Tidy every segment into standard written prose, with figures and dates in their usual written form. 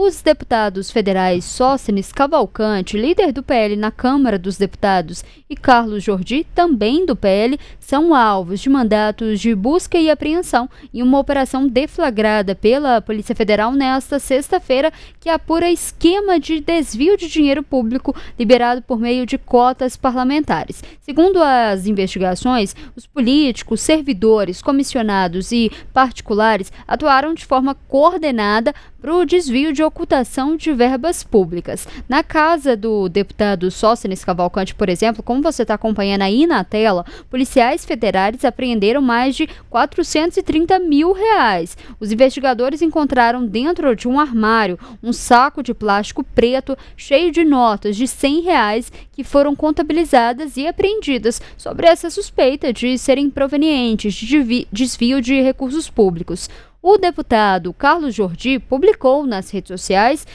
Os deputados federais Sóstenes Cavalcante, líder do PL na Câmara dos Deputados, e Carlos Jordi, também do PL, são alvos de mandatos de busca e apreensão em uma operação deflagrada pela Polícia Federal nesta sexta-feira, que apura esquema de desvio de dinheiro público liberado por meio de cotas parlamentares. Segundo as investigações, os políticos, servidores, comissionados e particulares atuaram de forma coordenada para o desvio de ocultação de verbas públicas. Na casa do deputado Sóstenes Cavalcante, por exemplo, como você está acompanhando aí na tela, policiais federais apreenderam mais de R$430 mil. Os investigadores encontraram dentro de um armário um saco de plástico preto cheio de notas de R$100 que foram contabilizadas e apreendidas sobre essa suspeita de serem provenientes de desvio de recursos públicos. O deputado Carlos Jordi publicou nas redes sociais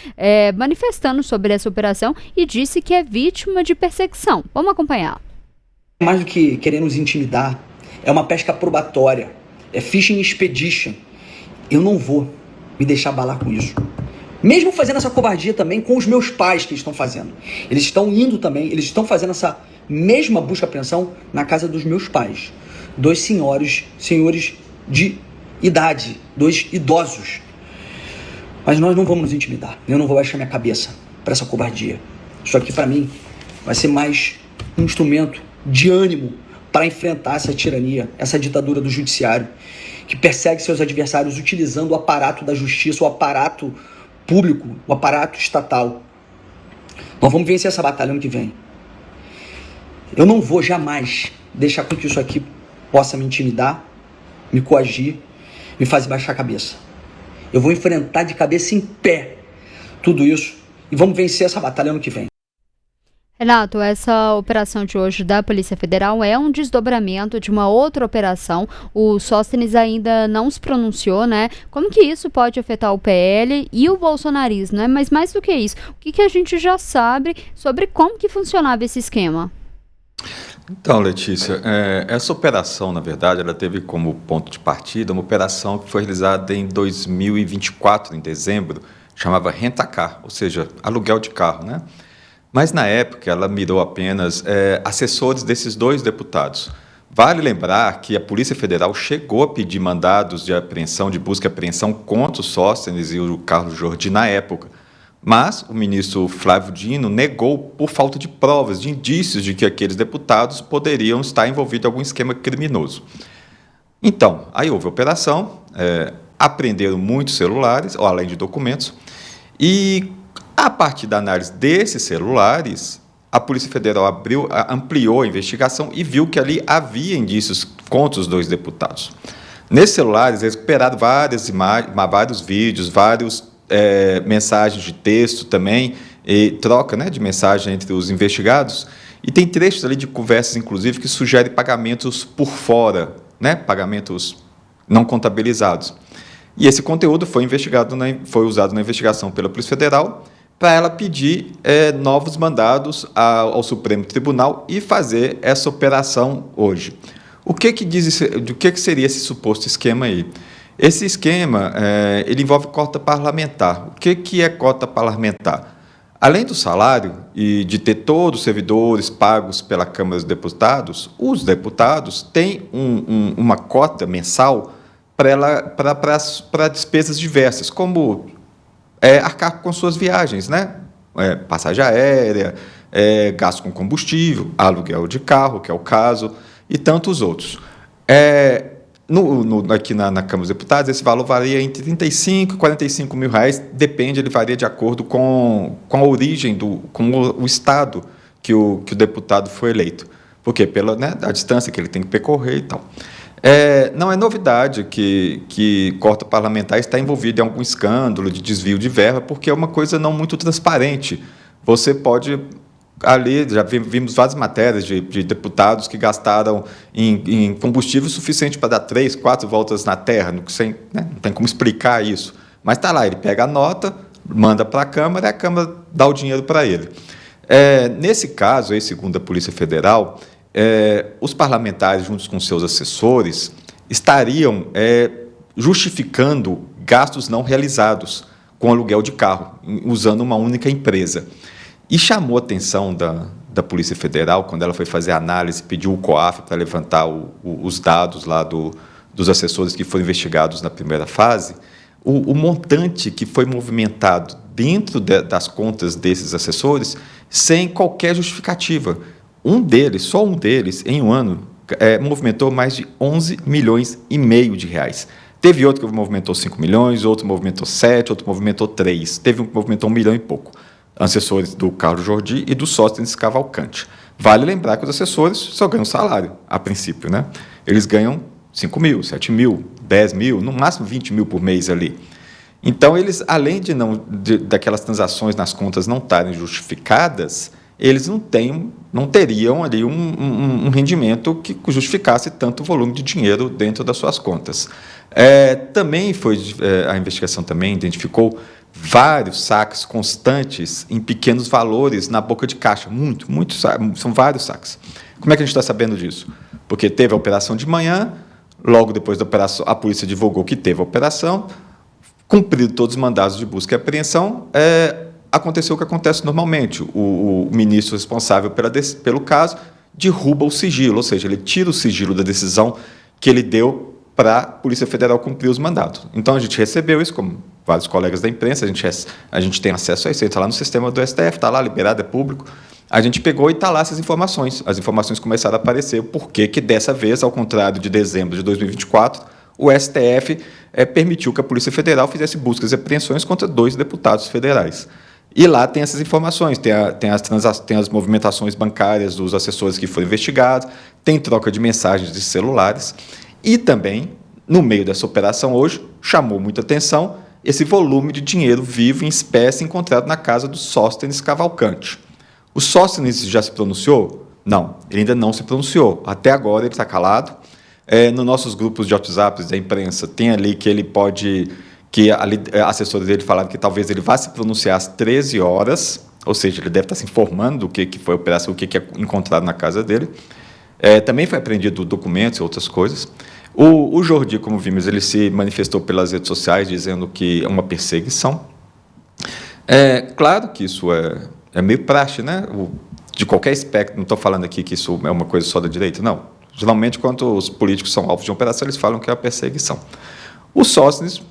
manifestando sobre essa operação e disse que é vítima de perseguição. Vamos acompanhar. Mais do que querer nos intimidar, é uma pesca probatória, é fishing expedition. Eu não vou me deixar abalar com isso. Mesmo fazendo essa covardia também com os meus pais que estão fazendo. Eles estão indo também, eles estão fazendo essa mesma busca e apreensão na casa dos meus pais. Dois senhores de idade, dois idosos. Mas nós não vamos nos intimidar. Eu não vou baixar minha cabeça para essa covardia. Isso aqui para mim vai ser mais um instrumento de ânimo para enfrentar essa tirania, essa ditadura do judiciário, que persegue seus adversários utilizando o aparato da justiça, o aparato público, o aparato estatal. Nós vamos vencer essa batalha ano que vem. Eu não vou jamais deixar com que isso aqui possa me intimidar, me coagir, me fazer baixar a cabeça. Eu vou enfrentar de cabeça em pé tudo isso e vamos vencer essa batalha ano que vem. Renato, essa operação de hoje da Polícia Federal é um desdobramento de uma outra operação. O Sóstenes ainda não se pronunciou, né? Como que isso pode afetar o PL e o bolsonarismo, né? Mas mais do que isso, o que a gente já sabe sobre como que funcionava esse esquema? Então, Letícia, essa operação, na verdade, ela teve como ponto de partida uma operação que foi realizada em 2024, em dezembro, chamava Rentacar, ou seja, aluguel de carro, né? Mas, na época, ela mirou apenas assessores desses dois deputados. Vale lembrar que a Polícia Federal chegou a pedir mandados de apreensão, de busca e apreensão contra o Sóstenes e o Carlos Jordi na época. Mas o ministro Flávio Dino negou por falta de provas, de indícios de que aqueles deputados poderiam estar envolvidos em algum esquema criminoso. Então, aí houve a operação, apreenderam muitos celulares, além de documentos, e a partir da análise desses celulares, a Polícia Federal ampliou a investigação e viu que ali havia indícios contra os dois deputados. Nesses celulares, eles recuperaram várias imagens, vários vídeos, mensagens de texto também, e troca, né, de mensagem entre os investigados, e tem trechos ali de conversas, inclusive, que sugerem pagamentos por fora, né, pagamentos não contabilizados. E esse conteúdo foi usado na investigação pela Polícia Federal para ela pedir novos mandados ao Supremo Tribunal e fazer essa operação hoje. O que seria esse suposto esquema aí? Esse esquema ele envolve cota parlamentar. O que é cota parlamentar? Além do salário e de ter todos os servidores pagos pela Câmara dos Deputados, os deputados têm uma cota mensal para despesas diversas, como arcar com suas viagens, né? Passagem aérea, gasto com combustível, aluguel de carro, que é o caso, e tantos outros. Aqui na Câmara dos Deputados, esse valor varia entre 35 e 45 mil reais, ele varia de acordo com a origem, com o estado que o deputado foi eleito, porque pela a distância que ele tem que percorrer e tal. Não é novidade que cota parlamentar está envolvida em algum escândalo de desvio de verba, porque é uma coisa não muito transparente. Você pode... Ali, já vimos várias matérias de deputados que gastaram em combustível suficiente para dar 3, 4 voltas na Terra, não tem como explicar isso. Mas está lá, ele pega a nota, manda para a Câmara e a Câmara dá o dinheiro para ele. Nesse caso, aí, segundo a Polícia Federal, os parlamentares, juntos com seus assessores, estariam justificando gastos não realizados, com aluguel de carro, usando uma única empresa. E chamou a atenção da Polícia Federal, quando ela foi fazer a análise, pediu o COAF para levantar os dados lá dos assessores que foram investigados na primeira fase, o montante que foi movimentado dentro das contas desses assessores, sem qualquer justificativa. Só um deles, em um ano, movimentou mais de 11 milhões e meio de reais. Teve outro que movimentou 5 milhões, outro movimentou 7, outro movimentou 3. Teve um que movimentou 1 milhão e pouco. Assessores do Carlos Jordi e do Sóstenes Cavalcante. Vale lembrar que os assessores só ganham salário, a princípio, né? Eles ganham 5 mil, 7 mil, 10 mil, no máximo 20 mil por mês ali. Então, eles, além daquelas transações nas contas não estarem justificadas, eles não teriam ali um rendimento que justificasse tanto volume de dinheiro dentro das suas contas. A investigação também identificou vários saques constantes em pequenos valores na boca de caixa, são vários saques. Como é que a gente está sabendo disso? Porque teve a operação de manhã, logo depois da operação, a polícia divulgou que teve a operação, cumprido todos os mandados de busca e apreensão, aconteceu o que acontece normalmente. O ministro responsável pelo caso derruba o sigilo, ou seja, ele tira o sigilo da decisão que ele deu para a Polícia Federal cumprir os mandatos. Então, a gente recebeu isso, como vários colegas da imprensa, a gente tem acesso a isso, entra lá no sistema do STF, está lá, liberado, é público. A gente pegou e está lá essas informações. As informações começaram a aparecer, porque que dessa vez, ao contrário de dezembro de 2024, o STF permitiu que a Polícia Federal fizesse buscas e apreensões contra 2 deputados federais. E lá tem essas informações, tem as movimentações bancárias dos assessores que foram investigados, tem troca de mensagens de celulares. E também, no meio dessa operação hoje, chamou muita atenção esse volume de dinheiro vivo em espécie encontrado na casa do Sóstenes Cavalcante. O Sóstenes já se pronunciou? Não, ele ainda não se pronunciou. Até agora ele está calado. Nos nossos grupos de WhatsApp da imprensa, tem ali que ele pode... que a assessora dele falaram que talvez ele vá se pronunciar às 13 horas, ou seja, ele deve estar se informando do que foi a operação, o que é encontrado na casa dele. Também foi apreendido documentos e outras coisas. O Jordi, como vimos, ele se manifestou pelas redes sociais dizendo que é uma perseguição. Claro que isso é meio praxe, né? De qualquer espectro, não estou falando aqui que isso é uma coisa só da direita, não. Geralmente, quando os políticos são alvos de uma operação, eles falam que é uma perseguição. O Sóstenes,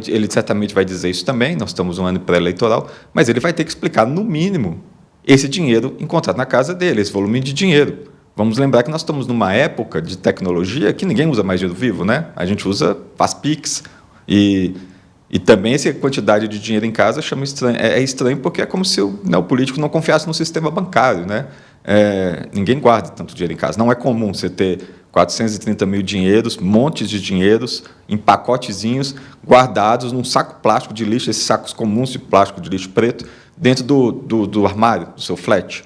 ele certamente vai dizer isso também, nós estamos num ano pré-eleitoral, mas ele vai ter que explicar, no mínimo, esse dinheiro encontrado na casa dele, esse volume de dinheiro. Vamos lembrar que nós estamos numa época de tecnologia que ninguém usa mais dinheiro vivo, né? A gente faz Pix e também essa quantidade de dinheiro em casa é estranho porque é como se o político não confiasse no sistema bancário, né? Ninguém guarda tanto dinheiro em casa. Não é comum você ter 430 mil dinheiros, montes de dinheiros em pacotezinhos guardados num saco plástico de lixo, esses sacos comuns de plástico de lixo preto, dentro do armário, do seu flat.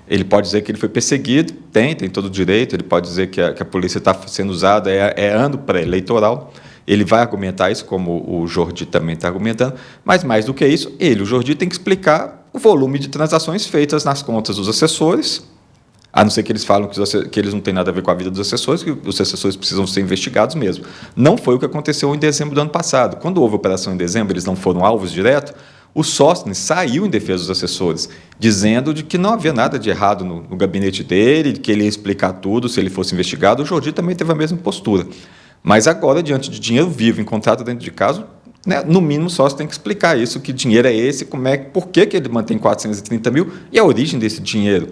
Ele pode dizer que ele foi perseguido, tem todo o direito, ele pode dizer que a polícia está sendo usada, ano pré-eleitoral, ele vai argumentar isso, como o Jordi também está argumentando, mas mais do que isso, o Jordi, tem que explicar o volume de transações feitas nas contas dos assessores, a não ser que eles falam que eles não têm nada a ver com a vida dos assessores, que os assessores precisam ser investigados mesmo. Não foi o que aconteceu em dezembro do ano passado. Quando houve a operação em dezembro, eles não foram alvos direto, o Sóstenes saiu em defesa dos assessores, dizendo de que não havia nada de errado no gabinete dele, que ele ia explicar tudo se ele fosse investigado. O Jordi também teve a mesma postura. Mas agora, diante de dinheiro vivo encontrado dentro de casa, né, no mínimo, o sócio tem que explicar isso, que dinheiro é esse, por que ele mantém 430 mil e a origem desse dinheiro.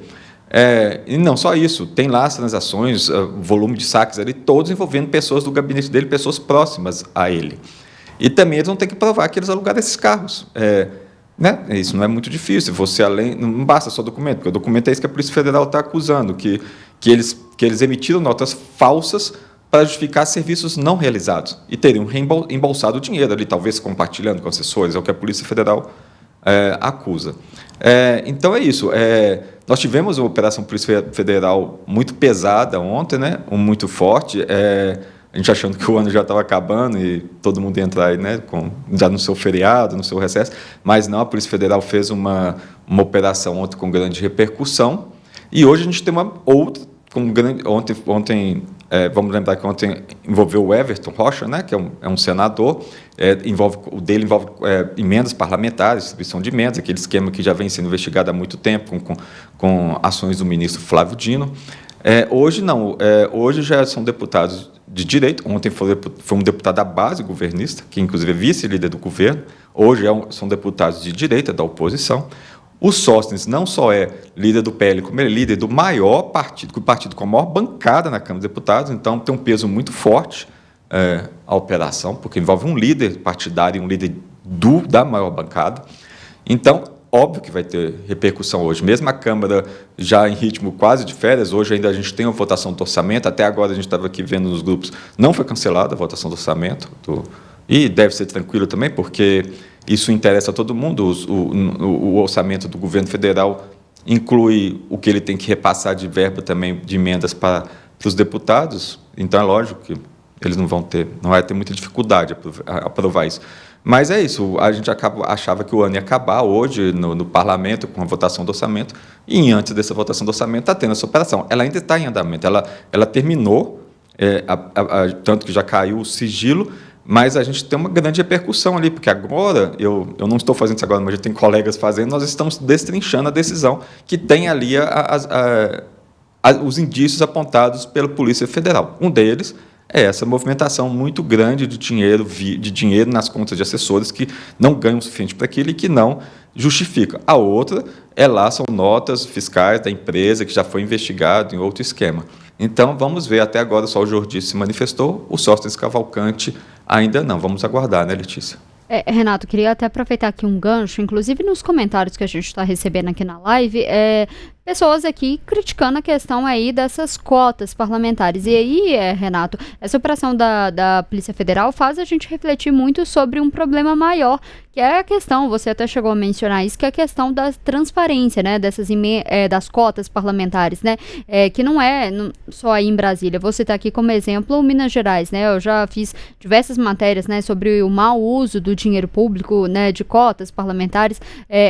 E não só isso, tem lá as transações, volume de saques ali, todos envolvendo pessoas do gabinete dele, pessoas próximas a ele. E também eles vão ter que provar que eles alugaram esses carros. Né? Isso não é muito difícil. Não basta só documento, porque o documento é isso que a Polícia Federal está acusando, que eles emitiram notas falsas para justificar serviços não realizados e teriam embolsado o dinheiro ali, talvez compartilhando com assessores, é o que a Polícia Federal acusa. Então, é isso. Nós tivemos uma operação Polícia Federal muito pesada ontem, né? Muito forte, a gente achando que o ano já estava acabando e todo mundo ia entrar aí, né, já no seu feriado, no seu recesso, mas não, a Polícia Federal fez uma operação ontem com grande repercussão, e hoje a gente tem ontem vamos lembrar que ontem envolveu o Everton Rocha, né, que é um senador, o dele envolve emendas parlamentares, distribuição de emendas, aquele esquema que já vem sendo investigado há muito tempo, com ações do ministro Flávio Dino. Hoje não, hoje já são deputados de direito. Ontem foi um deputado da base governista, que inclusive é vice-líder do governo. Hoje são deputados de direita, da oposição. O Sóstenes não só é líder do PL, como ele é líder do maior partido, o partido com a maior bancada na Câmara dos Deputados, então tem um peso muito forte a operação, porque envolve um líder partidário e um líder da maior bancada. Então, óbvio que vai ter repercussão hoje. Mesmo a Câmara já em ritmo quase de férias, hoje ainda a gente tem uma votação do orçamento, até agora a gente estava aqui vendo nos grupos, não foi cancelada a votação do orçamento, e deve ser tranquilo também, porque isso interessa a todo mundo. O orçamento do governo federal inclui o que ele tem que repassar de verba também, de emendas para os deputados, então é lógico que eles não vai ter muita dificuldade a aprovar isso. Mas é isso, a gente achava que o ano ia acabar hoje no parlamento com a votação do orçamento, e antes dessa votação do orçamento está tendo essa operação. Ela ainda está em andamento, ela terminou, tanto que já caiu o sigilo, mas a gente tem uma grande repercussão ali, porque agora, eu não estou fazendo isso agora, mas já tem colegas fazendo, nós estamos destrinchando a decisão que tem ali os indícios apontados pela Polícia Federal. Um deles é essa movimentação muito grande de dinheiro nas contas de assessores que não ganham o suficiente para aquilo e que não justifica. A outra são notas fiscais da empresa que já foi investigado em outro esquema. Então, vamos ver, até agora só o Jordi se manifestou, o Sóstenes Cavalcante ainda não. Vamos aguardar, né, Letícia? Renato, queria até aproveitar aqui um gancho, inclusive nos comentários que a gente está recebendo aqui na live, pessoas aqui criticando a questão aí dessas cotas parlamentares. E aí, Renato, essa operação da Polícia Federal faz a gente refletir muito sobre um problema maior, que é a questão, você até chegou a mencionar isso, que é a questão da transparência, né, das cotas parlamentares, né, que não é só aí em Brasília. Vou citar aqui como exemplo Minas Gerais, né, eu já fiz diversas matérias, né, sobre o mau uso do dinheiro público, né, de cotas parlamentares.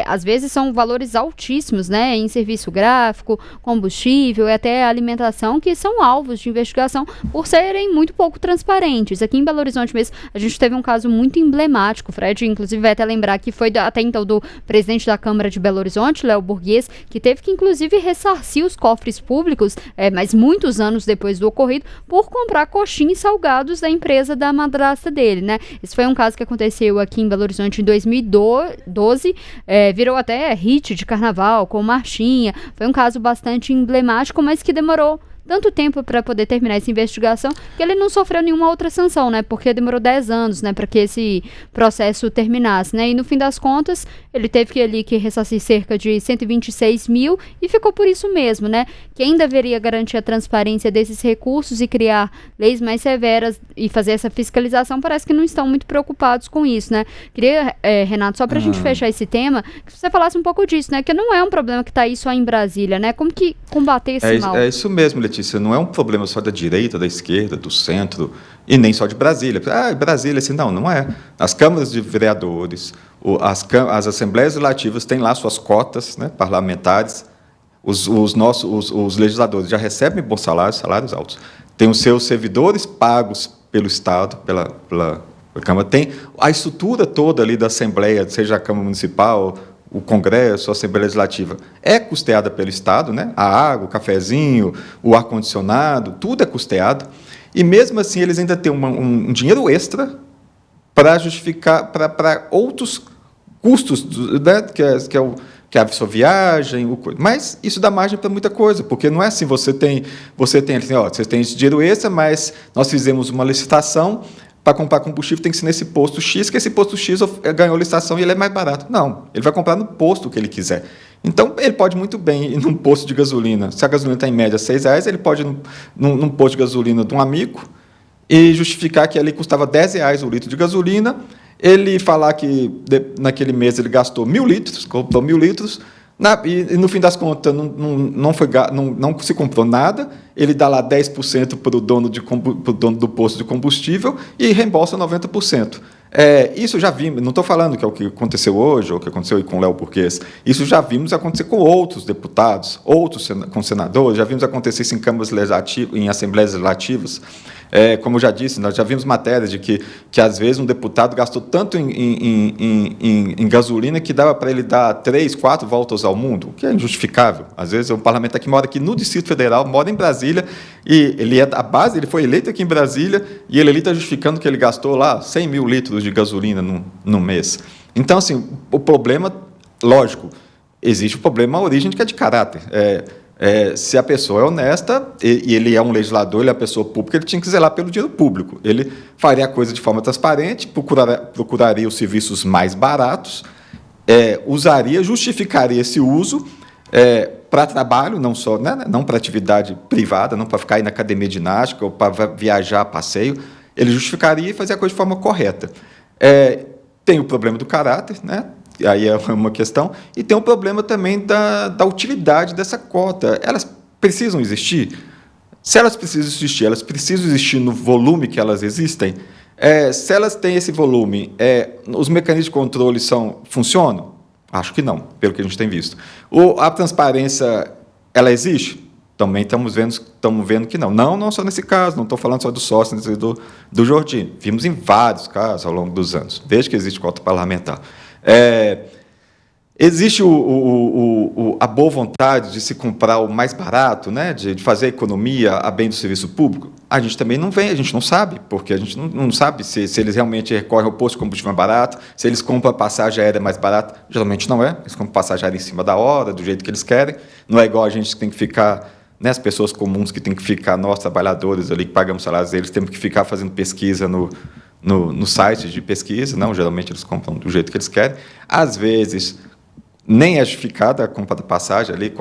Às vezes são valores altíssimos, né, em serviço gráfico, combustível e até alimentação, que são alvos de investigação por serem muito pouco transparentes. Aqui em Belo Horizonte mesmo, a gente teve um caso muito emblemático, Fred, inclusive vai até lembrar que foi até então do presidente da Câmara de Belo Horizonte, Léo Burguês, que teve que inclusive ressarcir os cofres públicos, mas muitos anos depois do ocorrido, por comprar coxinhas e salgados da empresa da madrasta dele, né? Esse foi um caso que aconteceu aqui em Belo Horizonte em 2012, virou até hit de carnaval, com marchinha. Foi um caso bastante emblemático, mas que demorou tanto tempo para poder terminar essa investigação, que ele não sofreu nenhuma outra sanção, né? Porque demorou 10 anos, né, para que esse processo terminasse, né? E no fim das contas, ele teve que ressarcir cerca de 126 mil e ficou por isso mesmo, né? Quem deveria garantir a transparência desses recursos e criar leis mais severas e fazer essa fiscalização, parece que não estão muito preocupados com isso, né? Queria, Renato, só para a gente fechar esse tema, que você falasse um pouco disso, né? Que não é um problema que está aí só em Brasília, né? Como que combater esse mal? É isso mesmo, Letícia. Não é um problema só da direita, da esquerda, do centro, e nem só de Brasília. Brasília, assim, não é. As câmaras de vereadores, as assembleias legislativas têm lá suas cotas, né, parlamentares. Os legisladores já recebem bons salários altos. Tem os seus servidores pagos pelo Estado, pela Câmara. Tem a estrutura toda ali da Assembleia, seja a Câmara Municipal, o Congresso, a Assembleia Legislativa, é custeada pelo Estado, né? A água, o cafezinho, o ar-condicionado, tudo é custeado. E, mesmo assim, eles ainda têm um dinheiro extra para justificar, para outros custos, né? que é a sua viagem, mas isso dá margem para muita coisa, porque não é assim, você tem esse dinheiro extra, mas nós fizemos uma licitação. Para comprar combustível tem que ser nesse posto X, que esse posto X ganhou licitação e ele é mais barato. Não, ele vai comprar no posto que ele quiser. Então, ele pode muito bem ir num posto de gasolina. Se a gasolina está em média R$6, ele pode ir num posto de gasolina de um amigo e justificar que ali custava R$10 o litro de gasolina, ele falar que naquele mês ele gastou 1.000 litros, comprou 1.000 litros, e no fim das contas não se comprou nada, ele dá lá 10% para o dono do posto de combustível e reembolsa 90%. Isso já vimos, não estou falando que é o que aconteceu hoje, ou o que aconteceu com o Léo Burquês, isso já vimos acontecer com outros deputados, com senadores, já vimos acontecer isso em câmaras legislativas, em assembleias legislativas. Como eu já disse, nós já vimos matérias de que às vezes, um deputado gastou tanto em gasolina que dava para ele dar 3, 4 voltas ao mundo, o que é injustificável. Às vezes, um parlamentar que mora aqui no Distrito Federal, mora em Brasília, e ele foi eleito aqui em Brasília, e ele ali está justificando que ele gastou lá 100 mil litros de gasolina no mês. Então, assim, o problema, lógico, existe o problema, a origem que é de caráter. Se a pessoa é honesta, e ele é um legislador, ele é uma pessoa pública, ele tinha que zelar pelo dinheiro público. Ele faria a coisa de forma transparente, procuraria os serviços mais baratos, justificaria esse uso para trabalho, não só, né, não para atividade privada, não para ficar aí na academia de ginástica ou para viajar a passeio. Ele justificaria e fazia a coisa de forma correta. Tem o problema do caráter, né? Aí é uma questão, e tem o problema também da utilidade dessa cota. Elas precisam existir? Se elas precisam existir no volume que elas existem. Se elas têm esse volume, os mecanismos de controle funcionam? Acho que não, pelo que a gente tem visto. A transparência, ela existe? Também estamos vendo que não. Não só nesse caso, não estou falando só do Sóstenes e do Jordi. Vimos em vários casos ao longo dos anos, desde que existe cota parlamentar. Existe a boa vontade de se comprar o mais barato, né, de fazer a economia a bem do serviço público. A gente também não vê, a gente não sabe, porque a gente não sabe se eles realmente recorrem ao posto de combustível mais barato, se eles compram a passagem aérea mais barata. Geralmente não é, eles compram passagem aérea em cima da hora, do jeito que eles querem. Não é igual a gente que tem que ficar, né, as pessoas comuns que tem que ficar, nós trabalhadores ali que pagamos salários deles, temos que ficar fazendo pesquisa no site de pesquisa. Não, geralmente eles compram do jeito que eles querem. Às vezes, nem é justificada a compra da passagem ali,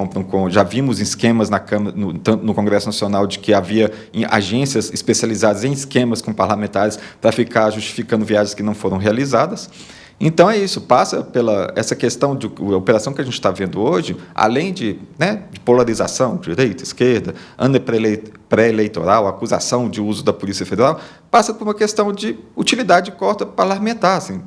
já vimos esquemas na Câmara, no Congresso Nacional, de que havia agências especializadas em esquemas com parlamentares para ficar justificando viagens que não foram realizadas. Então, é isso, passa pela essa questão de a operação que a gente está vendo hoje, além de polarização, direita, esquerda, ano pré-eleitoral, acusação de uso da Polícia Federal, passa por uma questão de utilidade de cota parlamentar. Assim.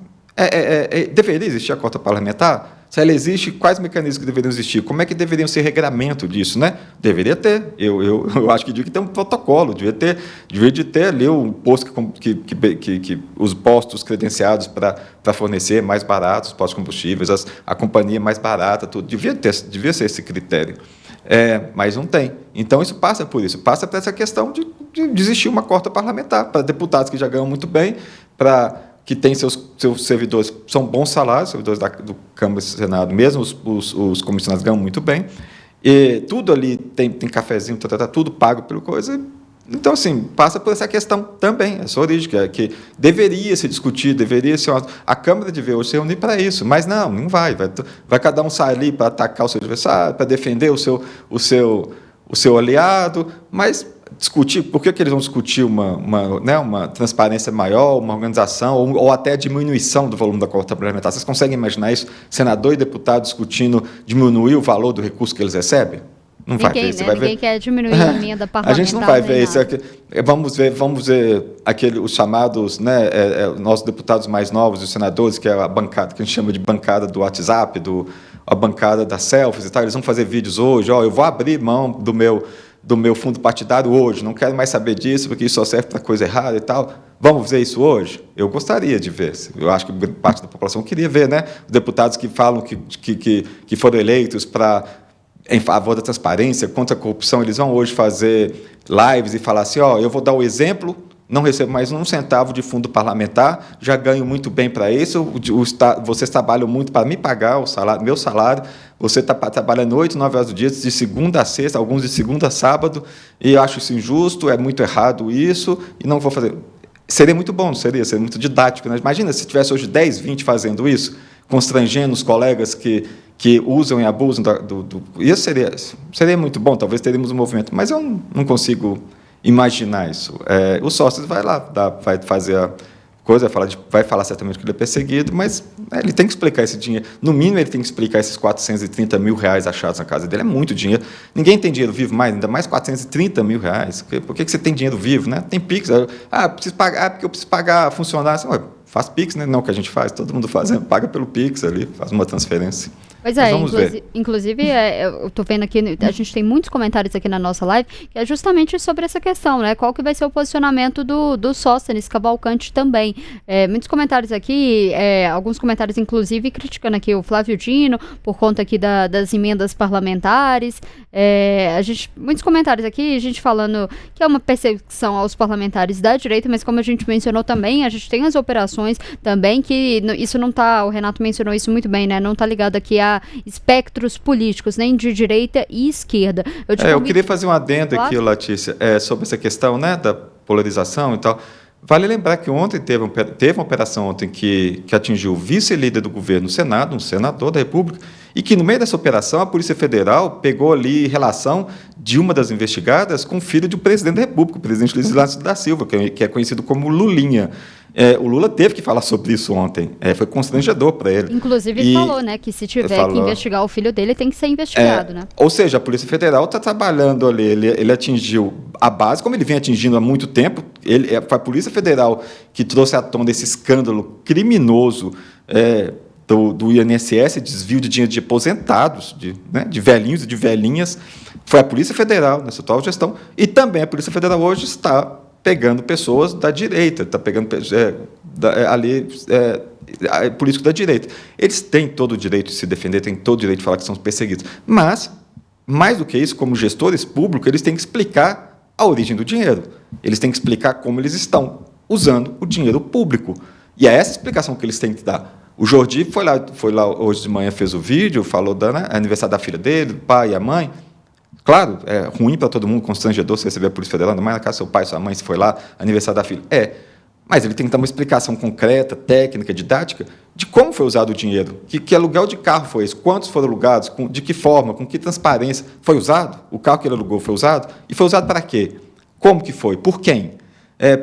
Deveria existir a cota parlamentar? Se ela existe, quais mecanismos que deveriam existir? Como é que deveriam ser regramento disso, né? Deveria ter. Eu acho que devia ter um protocolo, devia ter ali um posto que os postos credenciados para fornecer mais baratos, os postos de combustíveis, a companhia mais barata, tudo. Devia ser esse critério. Mas não tem. Então, isso passa por essa questão de existir uma cota parlamentar para deputados que já ganham muito bem, que têm seus servidores, são bons salários, servidores do Câmara e Senado, mesmo os comissionados ganham muito bem, e tudo ali tem cafezinho, tudo pago pela coisa. Então, assim, passa por essa questão também, essa origem, que deveria se discutir, deveria ser a Câmara devia hoje se reunir para isso, mas não vai cada um sair ali para atacar o seu adversário, para defender o seu aliado, mas discutir, por que eles vão discutir uma transparência maior, uma organização, ou até a diminuição do volume da cota parlamentar? Vocês conseguem imaginar isso? Senador e deputado discutindo diminuir o valor do recurso que eles recebem? Não vai ver. Você vai ver. Ninguém quer diminuir a emenda parlamentar. A gente não vai ver isso. Vamos ver os chamados, nossos deputados mais novos, os senadores, que é a bancada, que a gente chama de bancada do WhatsApp, a bancada das selfies e tal. Eles vão fazer vídeos hoje. Eu vou abrir mão do meu fundo partidário hoje, não quero mais saber disso, porque isso só serve para coisa errada e tal. Vamos ver isso hoje? Eu gostaria de ver. Eu acho que parte da população queria ver, né? Os deputados que falam que foram eleitos em favor da transparência, contra a corrupção, eles vão hoje fazer lives e falar assim, eu vou dar o exemplo, não recebo mais um centavo de fundo parlamentar, já ganho muito bem para isso, vocês trabalham muito para me pagar meu salário, você está trabalhando 8, 9 horas do dia, de segunda a sexta, alguns de segunda a sábado, e eu acho isso injusto, é muito errado isso, e não vou fazer. Seria muito bom, seria muito didático. Né? Imagina se tivesse hoje 10, 20 fazendo isso, constrangendo os colegas que usam e abusam isso seria muito bom, talvez teríamos um movimento, mas eu não consigo imaginar isso. O Sóstenes vai lá, vai fazer a coisa, vai falar certamente que ele é perseguido, mas ele tem que explicar esse dinheiro. No mínimo, ele tem que explicar esses R$430 mil achados na casa dele. É muito dinheiro. Ninguém tem dinheiro vivo mais, ainda mais R$430 mil. Por que você tem dinheiro vivo? Né? Tem Pix. Preciso pagar, porque eu preciso pagar funcionário. faz Pix, né? Não o que a gente faz, todo mundo faz, paga pelo Pix ali, faz uma transferência. Pois é, inclusive eu tô vendo aqui, a gente tem muitos comentários aqui na nossa live, que é justamente sobre essa questão, né? Qual que vai ser o posicionamento do Sóstenes Cavalcante também. Muitos comentários aqui, alguns comentários inclusive criticando aqui o Flávio Dino, por conta aqui das emendas parlamentares. Muitos comentários aqui, a gente falando que é uma perseguição aos parlamentares da direita, mas como a gente mencionou também, a gente tem as operações também, que isso não tá, o Renato mencionou isso muito bem, né? Não tá ligado aqui a espectros políticos, nem de direita e esquerda. Eu queria fazer um adendo aqui, Letícia, sobre essa questão, né, da polarização e tal. Vale lembrar que ontem teve uma operação ontem que atingiu o vice-líder do governo no Senado, um senador da República, e que no meio dessa operação a Polícia Federal pegou ali relação de uma das investigadas com o filho do presidente da República, o presidente Luiz Inácio da Silva, que é conhecido como Lulinha. O Lula teve que falar sobre isso ontem. Foi constrangedor para ele. Inclusive falou, né, que se tiver que investigar o filho dele, tem que ser investigado, né? Ou seja, a Polícia Federal está trabalhando ali. Ele atingiu a base, como ele vem atingindo há muito tempo. Foi a Polícia Federal que trouxe à tona esse escândalo criminoso do INSS, desvio de dinheiro de aposentados, de velhinhos e de velhinhas. Foi a Polícia Federal nessa atual gestão. E também a Polícia Federal hoje está pegando pessoas da direita, está pegando políticos da direita. Eles têm todo o direito de se defender, têm todo o direito de falar que são perseguidos. Mas, mais do que isso, como gestores públicos, eles têm que explicar a origem do dinheiro. Eles têm que explicar como eles estão usando o dinheiro público. E é essa explicação que eles têm que dar. O Jordi foi lá hoje de manhã, fez o vídeo, falou do aniversário da filha dele, do pai e a mãe. Claro, é ruim para todo mundo, constrangedor você receber a Polícia Federal, ainda mais na casa do seu pai, sua mãe, se foi lá, aniversário da filha. Mas ele tem que dar uma explicação concreta, técnica, didática, de como foi usado o dinheiro, que aluguel de carro foi esse, quantos foram alugados, de que forma, com que transparência foi usado, o carro que ele alugou foi usado, e foi usado para quê? Como que foi? Por quem?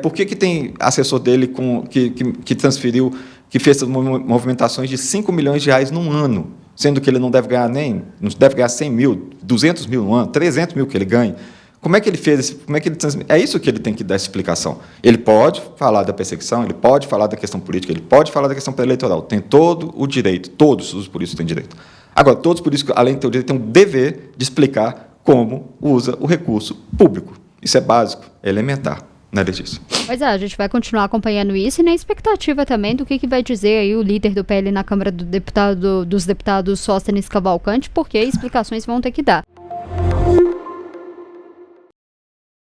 Por que tem assessor dele que transferiu, que fez movimentações de 5 milhões de reais num ano, sendo que ele não deve ganhar 100 mil, 200 mil no ano, 300 mil que ele ganha. Como é que ele fez isso? Como é que ele transmite? É isso que ele tem que dar explicação. Ele pode falar da perseguição, ele pode falar da questão política, ele pode falar da questão pré-eleitoral. Tem todo o direito, todos os políticos têm direito. Agora, todos os políticos, além de ter o direito, têm um dever de explicar como usa o recurso público. Isso é básico, é elementar. Né, Letícia? Pois a gente vai continuar acompanhando isso e na expectativa também do que vai dizer aí o líder do PL na Câmara dos Deputados, Sóstenes Cavalcante, porque explicações vão ter que dar.